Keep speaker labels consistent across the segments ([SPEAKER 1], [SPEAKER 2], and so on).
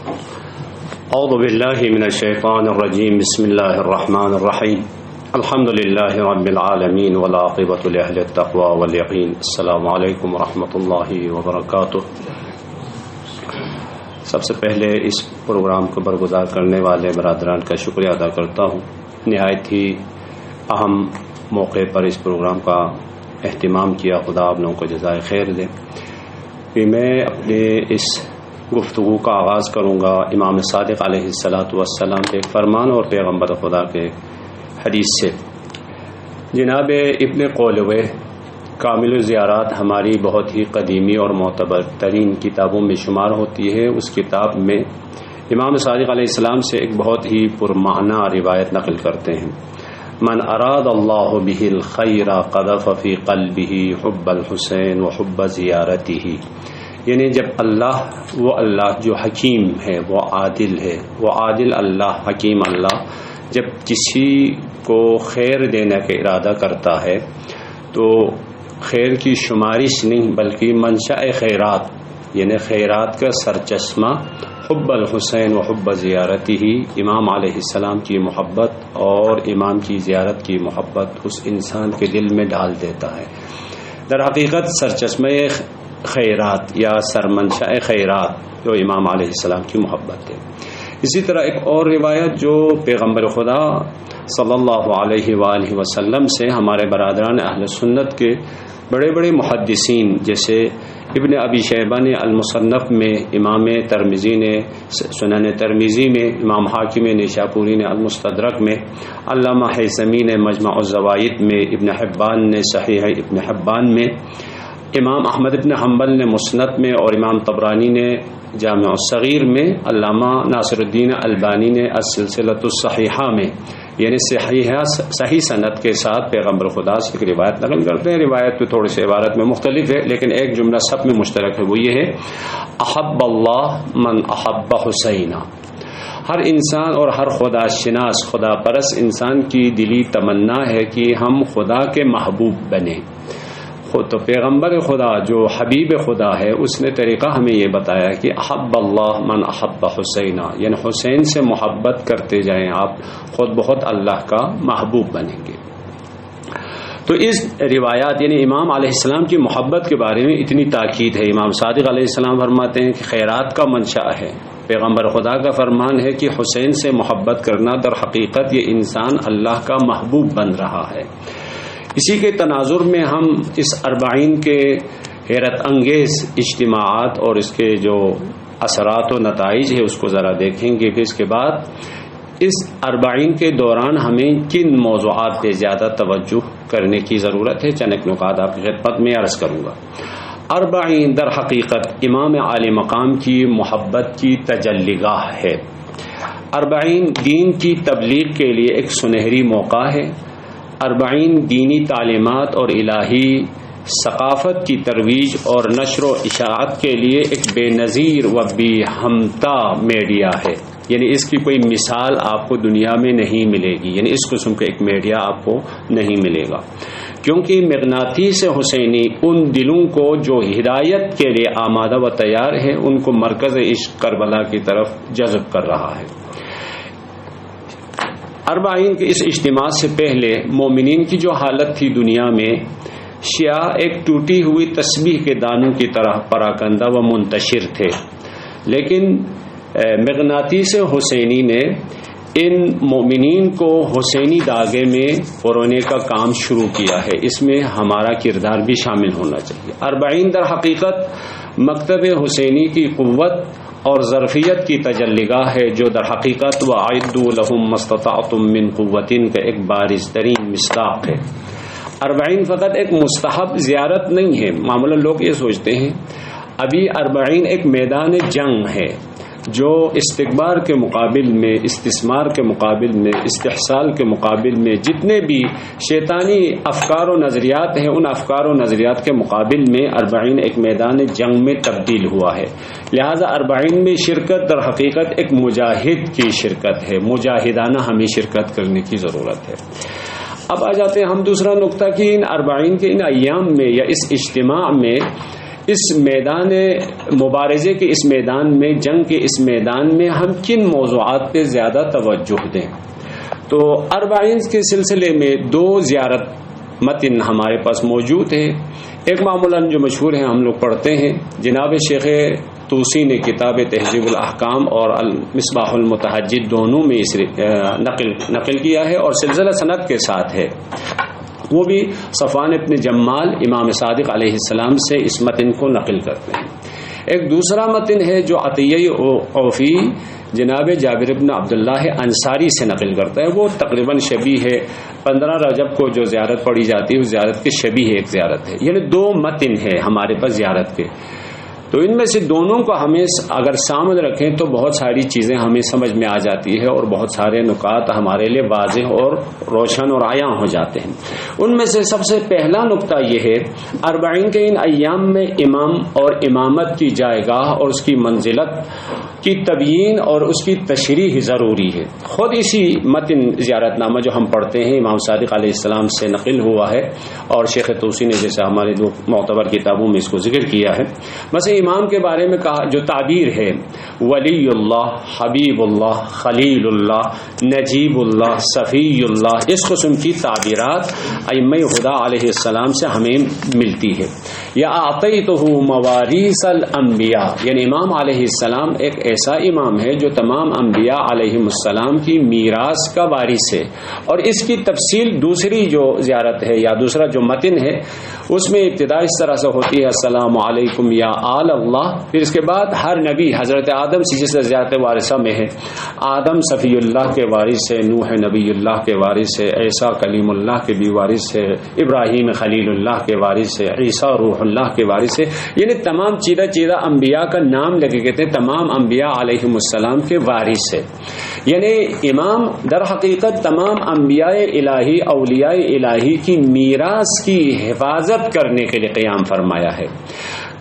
[SPEAKER 1] اعوذ باللہ من الشیطان الرجیم بسم اللہ الرحمن الرحیم الحمد للہ رب العالمین والعاقبۃ لأہل التقوی والیقین. السلام علیکم ورحمۃ اللہ وبرکاتہ. سب سے پہلے اس پروگرام کو برگزار کرنے والے برادران کا شکریہ ادا کرتا ہوں. نہایت ہی اہم موقع پر اس پروگرام کا اہتمام کیا. خدا آپ لوگوں کو جزائے خیر دے. میں اپنے اس گفتگو کا آغاز کروں گا امام صادق علیہ الصلاۃ والسلام کے فرمان اور پیغمبر خدا کے حدیث سے. جناب ابن قولوہ کامل الزیارات ہماری بہت ہی قدیمی اور معتبر ترین کتابوں میں شمار ہوتی ہے. اس کتاب میں امام صادق علیہ السلام سے ایک بہت ہی پرمعنی روایت نقل کرتے ہیں. من اراد اللہ بہ الخیر قذف فی قلبہ حب الحسین وحب زیارتہ. یعنی جب اللہ جو حکیم ہے، وہ عادل ہے، وہ عادل اللہ، حکیم اللہ جب کسی کو خیر دینے کا ارادہ کرتا ہے تو خیر کی شمارش نہیں بلکہ منشأ خیرات یعنی خیرات کا سرچشمہ حب الحسین و حب زیارتہ، امام علیہ السلام کی محبت اور امام کی زیارت کی محبت اس انسان کے دل میں ڈال دیتا ہے. در حقیقت سرچشمہ خیرات یا سرمنشأ خیرات جو امام علیہ السلام کی محبت ہے. اسی طرح ایک اور روایت جو پیغمبر خدا صلی اللہ علیہ وآلہ وسلم سے ہمارے برادران اہل سنت کے بڑے بڑے محدثین جیسے ابن ابی شیبہ نے المصنف میں، امام ترمذی نے سنن ترمذی میں، امام حاکم نیشاپوری نے المستدرک میں، علامہ ہیثمی نے مجمع الزوائد میں، ابن حبان نے صحیح ابن حبان میں، امام احمد ابن حنبل نے مسند میں، اور امام طبرانی نے جامع الصغیر میں، علامہ ناصر الدین البانی نے السلسلۃ الصحیحہ میں، یعنی صحیح سند کے ساتھ پیغمبر خدا سے ایک روایت نقل کرتے ہیں. روایت میں تھوڑی سی عبارت میں مختلف ہے لیکن ایک جملہ سب میں مشترک ہے، وہ یہ ہے احب اللہ من احب حسینہ. ہر انسان اور ہر خدا شناس، خدا پرست انسان کی دلی تمنا ہے کہ ہم خدا کے محبوب بنیں. تو پیغمبر خدا جو حبیب خدا ہے اس نے طریقہ ہمیں یہ بتایا کہ احب اللہ من احب حسینہ، یعنی حسین سے محبت کرتے جائیں، آپ خود بہت اللہ کا محبوب بنیں گے. تو اس روایات یعنی امام علیہ السلام کی محبت کے بارے میں اتنی تاکید ہے. امام صادق علیہ السلام فرماتے ہیں کہ خیرات کا منشأ ہے. پیغمبر خدا کا فرمان ہے کہ حسین سے محبت کرنا در حقیقت یہ انسان اللہ کا محبوب بن رہا ہے. اسی کے تناظر میں ہم اس اربعین کے حیرت انگیز اجتماعات اور اس کے جو اثرات و نتائج ہے اس کو ذرا دیکھیں گے. پھر اس کے بعد اس اربعین کے دوران ہمیں کن موضوعات پہ زیادہ توجہ کرنے کی ضرورت ہے، چند ایک نکات آپ کی خدمت میں عرض کروں گا. اربعین در حقیقت امام عالی مقام کی محبت کی تجلی گاہ ہے. اربعین دین کی تبلیغ کے لیے ایک سنہری موقع ہے. اربعین دینی تعلیمات اور الہی ثقافت کی ترویج اور نشر و اشاعت کے لیے ایک بے نظیر و بے ہمتا میڈیا ہے. یعنی اس کی کوئی مثال آپ کو دنیا میں نہیں ملے گی، یعنی اس قسم کا ایک میڈیا آپ کو نہیں ملے گا، کیونکہ مغناطیس حسینی ان دلوں کو جو ہدایت کے لیے آمادہ و تیار ہے ان کو مرکز عشق کربلا کی طرف جذب کر رہا ہے. اربعین کے اس اجتماع سے پہلے مومنین کی جو حالت تھی دنیا میں، شیعہ ایک ٹوٹی ہوئی تسبیح کے دانوں کی طرح پراکندہ و منتشر تھے. لیکن مغناطیس حسینی نے ان مومنین کو حسینی داغے میں پرونے کا کام شروع کیا ہے. اس میں ہمارا کردار بھی شامل ہونا چاہیے. اربعین در حقیقت مکتب حسینی کی قوت اور ظرفیت کی تجلیگاہ ہے جو در حقیقت وَأَعِدُّوا لَهُم مَّا اسْتَطَعْتُم مِّن قُوَّةٍ کا ایک بارز ترین مصداق ہے. اربعین فقط ایک مستحب زیارت نہیں ہے. معمولاً لوگ یہ سوچتے ہیں ابھی اربعین ایک میدان جنگ ہے جو استکبار کے مقابل میں، استثمار کے مقابل میں، استحصال کے مقابل میں جتنے بھی شیطانی افکار و نظریات ہیں ان افکار و نظریات کے مقابل میں اربعین ایک میدان جنگ میں تبدیل ہوا ہے. لہذا اربعین میں شرکت در حقیقت ایک مجاہد کی شرکت ہے. مجاہدانہ ہمیں شرکت کرنے کی ضرورت ہے. اب آ جاتے ہیں ہم دوسرا نقطہ کہ ان اربعین کے ان ایام میں یا اس اجتماع میں اس میدان مبارزے کے اس میدان میں، جنگ کے اس میدان میں ہم کن موضوعات پہ زیادہ توجہ دیں. تو 40 کے سلسلے میں 2 زیارت متن ہمارے پاس موجود ہیں. ایک معمولاً جو مشہور ہیں ہم لوگ پڑھتے ہیں، جناب شیخ طوسی نے کتاب تہذیب الاحکام اور المصباح المتحجد دونوں میں اس نقل کیا ہے اور سلسلہ سند کے ساتھ ہے. وہ بھی صفوان ابن جمال امام صادق علیہ السلام سے اس متن کو نقل کرتے ہیں. ایک دوسرا متن ہے جو عطیہ اوفی جناب جابر ابن عبداللہ انصاری سے نقل کرتا ہے. وہ تقریباً شبیہ ہے، 15 رجب کو جو زیارت پڑھی جاتی ہے اس زیارت کے شبیہ ایک زیارت ہے. یعنی 2 متن ہے ہمارے پاس زیارت کے. تو ان میں سے دونوں کو ہمیں اگر سامنے رکھیں تو بہت ساری چیزیں ہمیں سمجھ میں آ جاتی ہے اور بہت سارے نکات ہمارے لیے واضح اور روشن اور عیاں ہو جاتے ہیں. ان میں سے سب سے پہلا نقطہ یہ ہے، 40 کے ان ایام میں امام اور امامت کی جائگاہ اور اس کی منزلت کی تبیین اور اس کی تشریح ضروری ہے. خود اسی متن زیارت نامہ جو ہم پڑھتے ہیں امام صادق علیہ السلام سے نقل ہوا ہے اور شیخ طوسی نے جیسے ہمارے 2 معتبر کتابوں میں اس کو ذکر کیا ہے. مثلا امام کے بارے میں کہا جو تعبیر ہے، ولی اللہ، حبیب اللہ، خلیل اللہ، نجیب اللہ، صفی اللہ، اس قسم کی تعبیرات ائمہ ہدی علیہ السلام سے ہمیں ملتی ہے. یا اعطیتہ مواریث الانبیاء، یعنی امام علیہ السلام ایک ایسا امام ہے جو تمام انبیاء علیہ السلام کی میراث کا وارث ہے. اور اس کی تفصیل دوسری جو زیارت ہے یا دوسرا جو متن ہے اس میں ابتدا اس طرح سے ہوتی ہے، السلام علیکم یا آل اللہ. پھر اس کے بعد ہر نبی حضرت آدم سے جس زیارت وارثہ میں ہے، آدم صفی اللہ کے وارث ہے، نوح نبی اللہ کے وارث ہے، عیسیٰ کلیم اللہ کے بھی وارث ہے، ابراہیم خلیل اللہ کے وارث ہے، عیسیٰ روح اللہ کے وارث ہے. یعنی تمام چیزہ انبیاء کا نام لگے کہتے ہیں تمام انبیاء علیہ السلام کے وارث ہے. یعنی امام در حقیقت تمام انبیاء الہی، اولیاء الہی کی میراث کی حفاظت کرنے کے لیے قیام فرمایا ہے.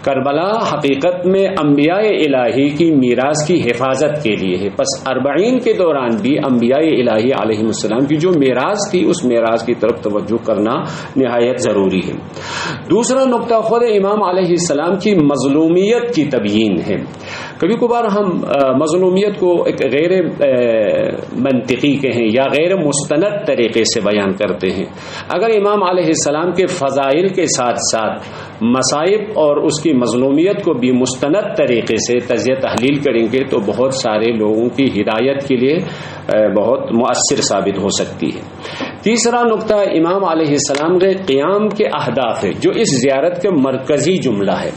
[SPEAKER 1] کربلا حقیقت میں انبیاء الہی کی میراث کی حفاظت کے لیے ہے. پس 40 کے دوران بھی انبیاء الہی علیہ السلام کی جو میراث تھی اس میراث کی طرف توجہ کرنا نہایت ضروری ہے. دوسرا نقطہ خود امام علیہ السلام کی مظلومیت کی تبیین ہے. کبھی کبھار ہم مظلومیت کو ایک غیر منطقی کہیں یا غیر مستند طریقے سے بیان کرتے ہیں. اگر امام علیہ السلام کے فضائل کے ساتھ ساتھ مصائب اور اس کی مظلومیت کو بھی مستند طریقے سے تجزیہ تحلیل کریں گے تو بہت سارے لوگوں کی ہدایت کے لیے بہت مؤثر ثابت ہو سکتی ہے. تیسرا نقطہ امام علیہ السلام کے قیام کے اہداف ہے جو اس زیارت کے مرکزی جملہ ہے.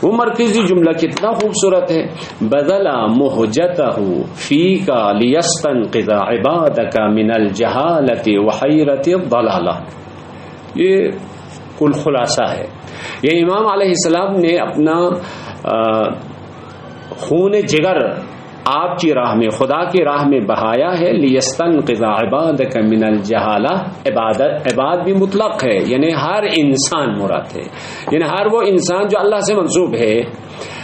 [SPEAKER 1] وہ مرکزی جملہ کتنا خوبصورت ہے، بذل مہجتہ فیک لیستنقذ عبادک من الجہالۃ وحیرۃ الضلالہ. یہ کل خلاصہ ہے. یہ امام علیہ السلام نے اپنا خون جگر آپ کی راہ میں، خدا کی راہ میں بہایا ہے. لیستنقذ عبادک من الجہالہ، عباد بھی مطلق ہے یعنی ہر انسان مراد ہے، یعنی ہر وہ انسان جو اللہ سے منسوب ہے.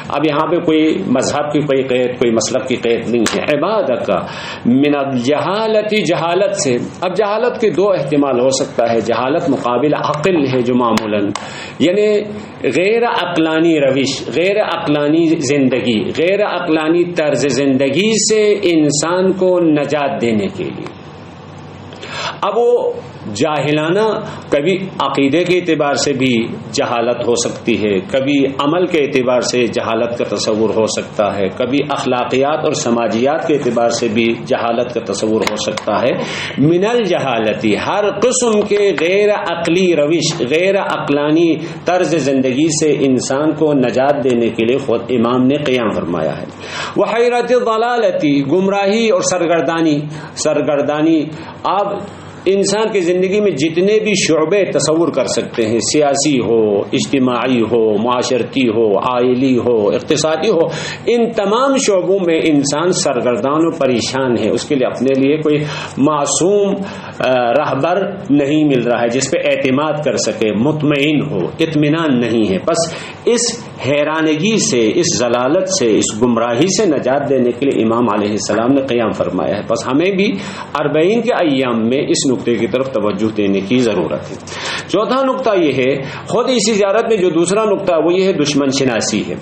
[SPEAKER 1] اب یہاں پہ کوئی مذہب کی کوئی قید، کوئی مسلک کی قید نہیں ہے. عبادت کا من الجہالت، جہالت سے. اب جہالت کے 2 احتمال ہو سکتا ہے. جہالت مقابل عقل ہے جو معمولاً یعنی غیر عقلانی روش، غیر عقلانی زندگی، غیر عقلانی طرز زندگی سے انسان کو نجات دینے کے لیے. اب وہ جاہلانہ کبھی عقیدے کے اعتبار سے بھی جہالت ہو سکتی ہے، کبھی عمل کے اعتبار سے جہالت کا تصور ہو سکتا ہے، کبھی اخلاقیات اور سماجیات کے اعتبار سے بھی جہالت کا تصور ہو سکتا ہے. من الجہالتی، ہر قسم کے غیر عقلی روش، غیر عقلانی طرز زندگی سے انسان کو نجات دینے کے لیے خود امام نے قیام فرمایا ہے. وحیرۃ الضلالتی، گمراہی اور سرگردانی. آپ انسان کی زندگی میں جتنے بھی شعبے تصور کر سکتے ہیں، سیاسی ہو، اجتماعی ہو، معاشرتی ہو، عائلی ہو، اقتصادی ہو، ان تمام شعبوں میں انسان سرگردان و پریشان ہے. اس کے لیے اپنے لیے کوئی معصوم رہبر نہیں مل رہا ہے جس پہ اعتماد کر سکے، مطمئن ہو، اطمینان نہیں ہے. بس اس حیرانگی سے، اس ضلالت سے، اس گمراہی سے نجات دینے کے لیے امام علیہ السلام نے قیام فرمایا ہے. بس ہمیں بھی 40 کے ایام میں اس نقطے کی طرف توجہ دینے کی ضرورت ہے. چوتھا نقطہ یہ ہے، خود اسی زیارت میں جو دوسرا نقطہ وہ یہ ہے دشمن شناسی ہے.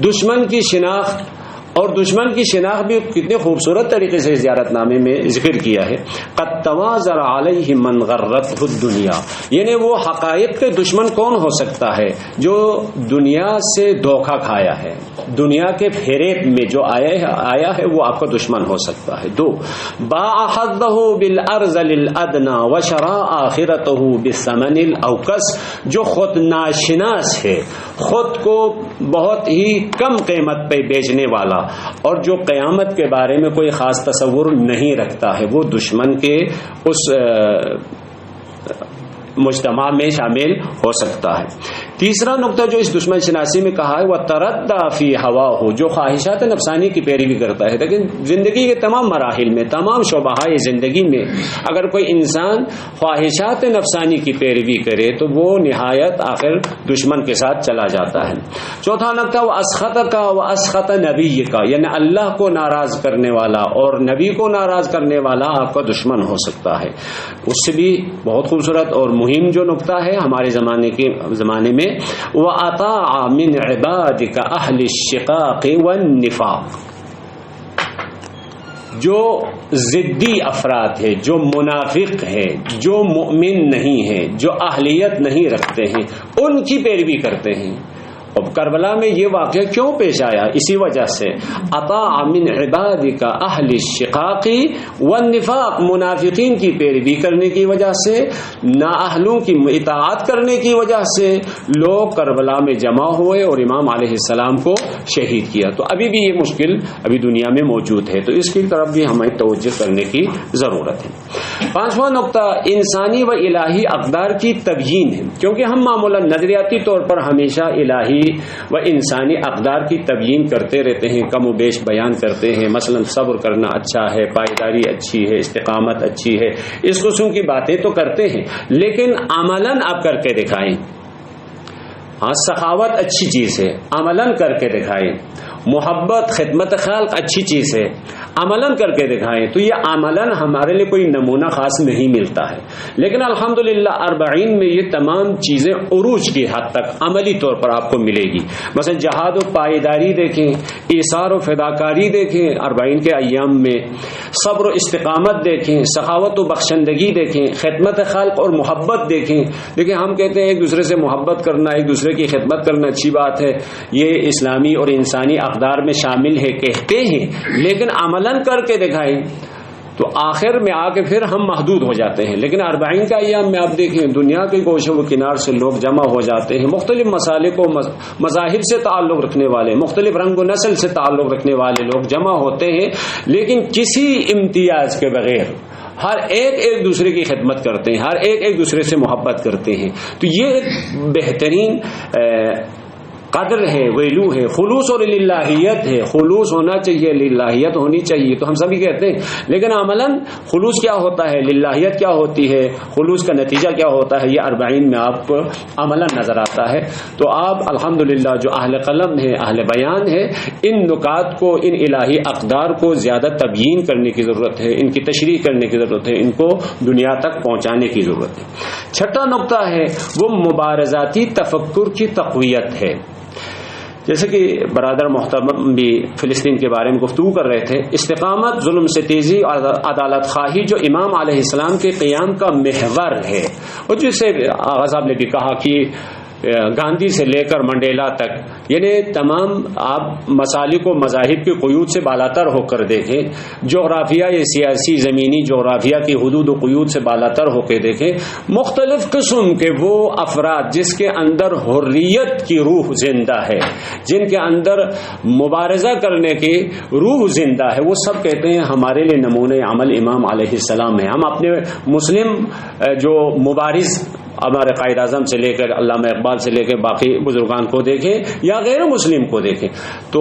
[SPEAKER 1] دشمن کی شناخت، اور دشمن کی شناخت بھی کتنے خوبصورت طریقے سے زیارت نامے میں ذکر کیا ہے. قد تواضع علیہ من غرته الدنیا، یعنی وہ حقائق کے دشمن کون ہو سکتا ہے جو دنیا سے دھوکہ کھایا ہے، دنیا کے فریب میں جو آیا ہے وہ آپ کا دشمن ہو سکتا ہے. 2 باع حظه بالارذل الادنى وشرى آخرته بالثمن الاوکس، جو خود ناشناس ہے، خود کو بہت ہی کم قیمت پہ بیچنے والا اور جو قیامت کے بارے میں کوئی خاص تصور نہیں رکھتا ہے، وہ دشمن کے اس مجتمع میں شامل ہو سکتا ہے. تیسرا نقطہ جو اس دشمن شناسی میں کہا ہے وہ تردہ فی ہوا ہو، جو خواہشات نفسانی کی پیروی کرتا ہے. لیکن زندگی کے تمام مراحل میں، تمام شعبۂ زندگی میں اگر کوئی انسان خواہشات نفسانی کی پیروی کرے تو وہ نہایت آخر دشمن کے ساتھ چلا جاتا ہے. چوتھا نقطہ وہ اسخط کا، وہ اسخط نبی کا، یعنی اللہ کو ناراض کرنے والا اور نبی کو ناراض کرنے والا آپ کا دشمن ہو سکتا ہے. اس سے بھی بہت خوبصورت اور مہم جو نقطہ ہے ہمارے زمانے میں، وَأَطَاعَ مِنْ عِبَادِكَ أَهْلِ الشِّقَاقِ وَالنِّفَاقِ، جو ضدی افراد ہیں، جو منافق ہیں، جو مؤمن نہیں ہیں، جو اہلیت نہیں رکھتے ہیں، ان کی پیروی کرتے ہیں. اب کربلا میں یہ واقعہ کیوں پیش آیا؟ اسی وجہ سے اطاع من عبادک اہل الشقاق والنفاق، منافقین کی پیروی کرنے کی وجہ سے، نااہلوں کی اطاعت کرنے کی وجہ سے لوگ کربلا میں جمع ہوئے اور امام علیہ السلام کو شہید کیا. تو ابھی بھی یہ مشکل ابھی دنیا میں موجود ہے، تو اس کی طرف بھی ہمیں توجہ کرنے کی ضرورت ہے. 5واں نقطہ انسانی و الہی اقدار کی تبیین ہے، کیونکہ ہم معمولاً نظریاتی طور پر ہمیشہ الہی و انسانی اقدار کی تبیین کرتے رہتے ہیں، کم و بیش بیان کرتے ہیں. مثلا صبر کرنا اچھا ہے، پائیداری اچھی ہے، استقامت اچھی ہے، اس قسم کی باتیں تو کرتے ہیں، لیکن عملاً آپ کر کے دکھائیں. ہاں سخاوت اچھی چیز ہے، عملاً کر کے دکھائیں. محبت، خدمت خلق اچھی چیز ہے، عملاً کر کے دکھائیں. تو یہ عملاً ہمارے لیے کوئی نمونہ خاص نہیں ملتا ہے، لیکن الحمدللہ 40 میں یہ تمام چیزیں عروج کی حد تک عملی طور پر آپ کو ملے گی. مثلا جہاد و پائیداری دیکھیں، ایثار و فداکاری دیکھیں 40 کے ایام میں، صبر و استقامت دیکھیں، سخاوت و بخشندگی دیکھیں، خدمت خلق اور محبت دیکھیں. دیکھیں ہم کہتے ہیں ایک دوسرے سے محبت کرنا، ایک دوسرے کی خدمت کرنا اچھی بات ہے، یہ اسلامی اور انسانی اقدار میں شامل ہے کہتے ہیں، لیکن عملاً کر کے دکھائیں تو آخر میں آ کے پھر ہم محدود ہو جاتے ہیں. لیکن 40 کا ایام میں آپ دیکھیں دنیا کے گوشے و کنار سے لوگ جمع ہو جاتے ہیں، مختلف مسالک و مذاہب سے تعلق رکھنے والے، مختلف رنگ و نسل سے تعلق رکھنے والے لوگ جمع ہوتے ہیں، لیکن کسی امتیاز کے بغیر ہر ایک دوسرے کی خدمت کرتے ہیں، ہر ایک دوسرے سے محبت کرتے ہیں. تو یہ ایک بہترین قدر ہے، ویلو ہے، خلوص اور للہیت ہے. خلوص ہونا چاہیے، للہیت ہونی چاہیے، تو ہم سبھی کہتے ہیں، لیکن عملاً خلوص کیا ہوتا ہے، للہیت کیا ہوتی ہے، خلوص کا نتیجہ کیا ہوتا ہے، یہ 40 میں آپ کو عملاً نظر آتا ہے. تو آپ الحمدللہ جو اہل قلم ہے، اہل بیان ہے، ان نکات کو، ان الہی اقدار کو زیادہ تبیین کرنے کی ضرورت ہے، ان کی تشریح کرنے کی ضرورت ہے، ان کو دنیا تک پہنچانے کی ضرورت ہے. 6واں نقطہ ہے وہ مبارزاتی تفکر کی تقویت ہے. جیسے کہ برادر محترم بھی فلسطین کے بارے میں گفتگو کر رہے تھے، استقامت، ظلم سے تیزی اور عدالت خواہی جو امام علیہ السلام کے قیام کا محور ہے، اور جسے آغا صاحب نے بھی کہا کہ گاندھی سے لے کر منڈیلا تک، یعنی تمام آپ مسالک و مذاہب کے قیود سے بالاتر ہو کر دیکھیں، جغرافیہ یا سیاسی زمینی جغرافیہ کی حدود و قیود سے بالاتر ہو کے دیکھیں، مختلف قسم کے وہ افراد جس کے اندر حریت کی روح زندہ ہے، جن کے اندر مبارزہ کرنے کی روح زندہ ہے، وہ سب کہتے ہیں ہمارے لیے نمونہ عمل امام علیہ السلام ہے. ہم اپنے مسلم جو مبارز ہمارے قائد اعظم سے لے کر علامہ اقبال سے لے کے باقی بزرگان کو دیکھیں یا غیر مسلم کو دیکھیں، تو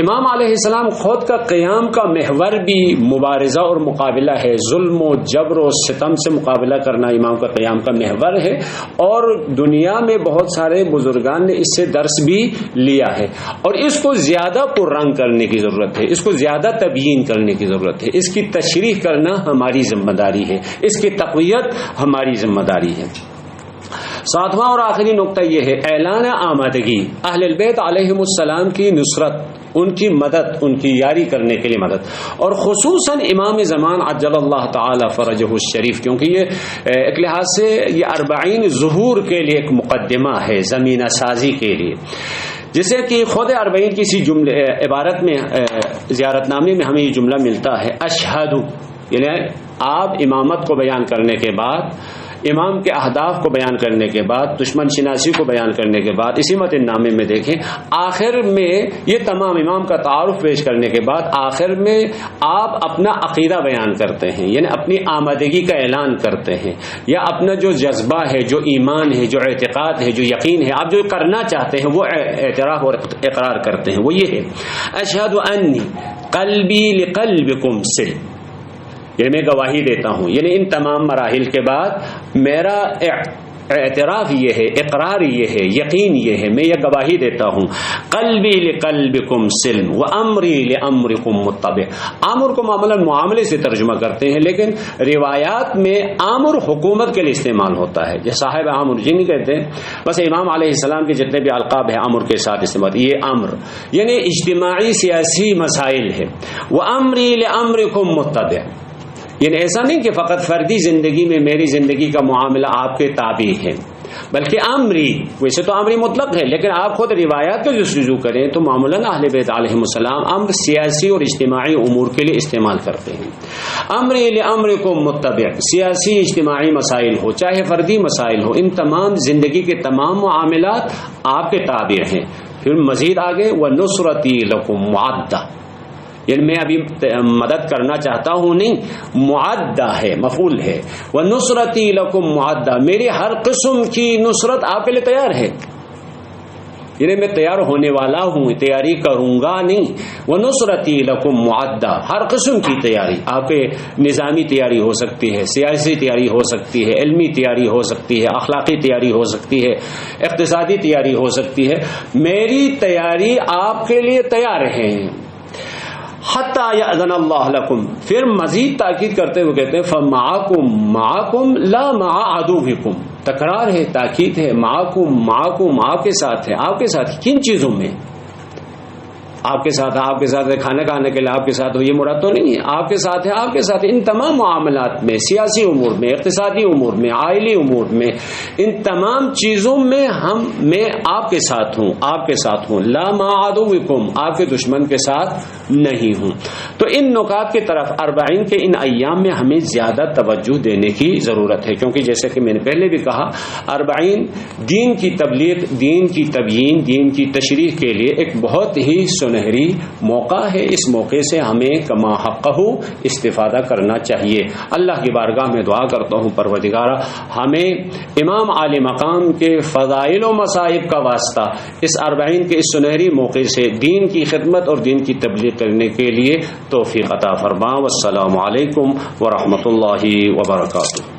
[SPEAKER 1] امام علیہ السلام خود کا قیام کا محور بھی مبارزہ اور مقابلہ ہے، ظلم و جبر و ستم سے مقابلہ کرنا امام کا قیام کا محور ہے، اور دنیا میں بہت سارے بزرگان نے اس سے درس بھی لیا ہے، اور اس کو زیادہ پررنگ کرنے کی ضرورت ہے، اس کو زیادہ تبیین کرنے کی ضرورت ہے، اس کی تشریح کرنا ہماری ذمہ داری ہے، اس کی تقویت ہماری ذمہ داری ہے۔ ساتواں اور آخری نقطہ یہ ہے اعلان آمادگی اہل البیت علیہم السلام کی نصرت، ان کی مدد، ان کی یاری کرنے کے لیے مدد، اور خصوصاً امام زمان عجل اللہ تعالی فرجہ الشریف، کیونکہ یہ ایک لحاظ سے یہ 40 ظہور کے لیے ایک مقدمہ ہے، زمینہ سازی کے لیے، جسے کہ خود 40 کی اسی جملے عبارت میں زیارت نامے میں ہمیں یہ جملہ ملتا ہے اشہد، یعنی آپ امامت کو بیان کرنے کے بعد، امام کے اہداف کو بیان کرنے کے بعد، دشمن شناسی کو بیان کرنے کے بعد، اسی متن نامے میں دیکھیں آخر میں یہ تمام امام کا تعارف پیش کرنے کے بعد آخر میں آپ اپنا عقیدہ بیان کرتے ہیں، یعنی اپنی آمادگی کا اعلان کرتے ہیں، یا اپنا جو جذبہ ہے، جو ایمان ہے، جو اعتقاد ہے، جو یقین ہے، آپ جو کرنا چاہتے ہیں وہ اعتراف اور اقرار کرتے ہیں، وہ یہ ہے اشہد انی قلبی لقلبکم سل، یعنی میں گواہی دیتا ہوں، یعنی ان تمام مراحل کے بعد میرا اعتراف یہ ہے، اقرار یہ ہے، یقین یہ ہے، میں یہ گواہی دیتا ہوں قلبی لقلبکم سلم وامری لامرکم متبع۔ امر کو معاملے سے ترجمہ کرتے ہیں، لیکن روایات میں امر حکومت کے لیے استعمال ہوتا ہے، جیسے صاحب امر جی نہیں کہتے، بس امام علیہ السلام کے جتنے بھی القاب ہیں امر کے ساتھ استعمال، یہ امر یعنی اجتماعی سیاسی مسائل ہے، وامری لامرکم متبع، یعنی ایسا نہیں کہ فقط فردی زندگی میں میری زندگی کا معاملہ آپ کے تابع ہے، بلکہ امری، ویسے تو امری مطلق ہے، لیکن آپ خود روایات کا جو رجوع کریں تو معمولاً اہل بیت علیہم السلام امر سیاسی اور اجتماعی امور کے لیے استعمال کرتے ہیں۔ امری لامرکم متبع، سیاسی اجتماعی مسائل ہو چاہے فردی مسائل ہو، ان تمام زندگی کے تمام معاملات آپ کے تابع ہیں۔ پھر مزید آگے وَنُصْرَتِي لَكُمْ مُعَدَّةٌ، یعنی میں ابھی مدد کرنا چاہتا ہوں نہیں، معدہ ہے، مفعول ہے، وَنُصْرَتِي لَكُمْ مُعَدَّةٌ، میری ہر قسم کی نصرت آپ کے لیے تیار ہے، یعنی میں تیار ہونے والا ہوں، تیاری کروں گا نہیں، وَنُصْرَتِي لَكُمْ مُعَدَّةٌ، ہر قسم کی تیاری، آپ کے نظامی تیاری ہو سکتی ہے، سیاسی تیاری ہو سکتی ہے، علمی تیاری ہو سکتی ہے، اخلاقی تیاری ہو سکتی ہے، اقتصادی تیاری ہو سکتی ہے، میری تیاری آپ کے لیے تیار ہے۔ حتی یأذن اللہ لکم، پھر مزید تاکید کرتے ہوئے کہتے ہیں فمعکم معکم لا مع عدوکم، تکرار ہے، تاکید ہے، معکم معکم، آپ کے ساتھ ہے، آپ کے ساتھ کن چیزوں میں؟ آپ کے ساتھ کھانا کھانے کے لیے آپ کے ساتھ ہو، یہ مراد تو نہیں ہے، آپ کے ساتھ ہے، آپ کے ساتھ ان تمام معاملات میں، سیاسی امور میں، اقتصادی امور میں، عائلی امور میں، ان تمام چیزوں میں میں آپ کے ساتھ ہوں، آپ کے ساتھ ہوں، لا مع عدوکم، آپ کے دشمن کے ساتھ نہیں ہوں۔ تو ان نکات کی طرف 40 کے ان ایام میں ہمیں زیادہ توجہ دینے کی ضرورت ہے، کیونکہ جیسے کہ میں نے پہلے بھی کہا 40 دین کی تبلیغ، دین کی تبیین، دین کی تشریح کے لیے ایک بہت ہی سنہری موقع ہے۔ اس موقع سے ہمیں کما حقہ استفادہ کرنا چاہیے۔ اللہ کی بارگاہ میں دعا کرتا ہوں پروردگارا ہمیں امام عالی مقام کے فضائل و مصائب کا واسطہ اس 40 کے اس سنہری موقع سے دین کی خدمت اور دین کی تبلیغ کرنے کے لیے توفیق عطا فرما۔ والسلام علیکم ورحمۃ اللہ وبرکاتہ۔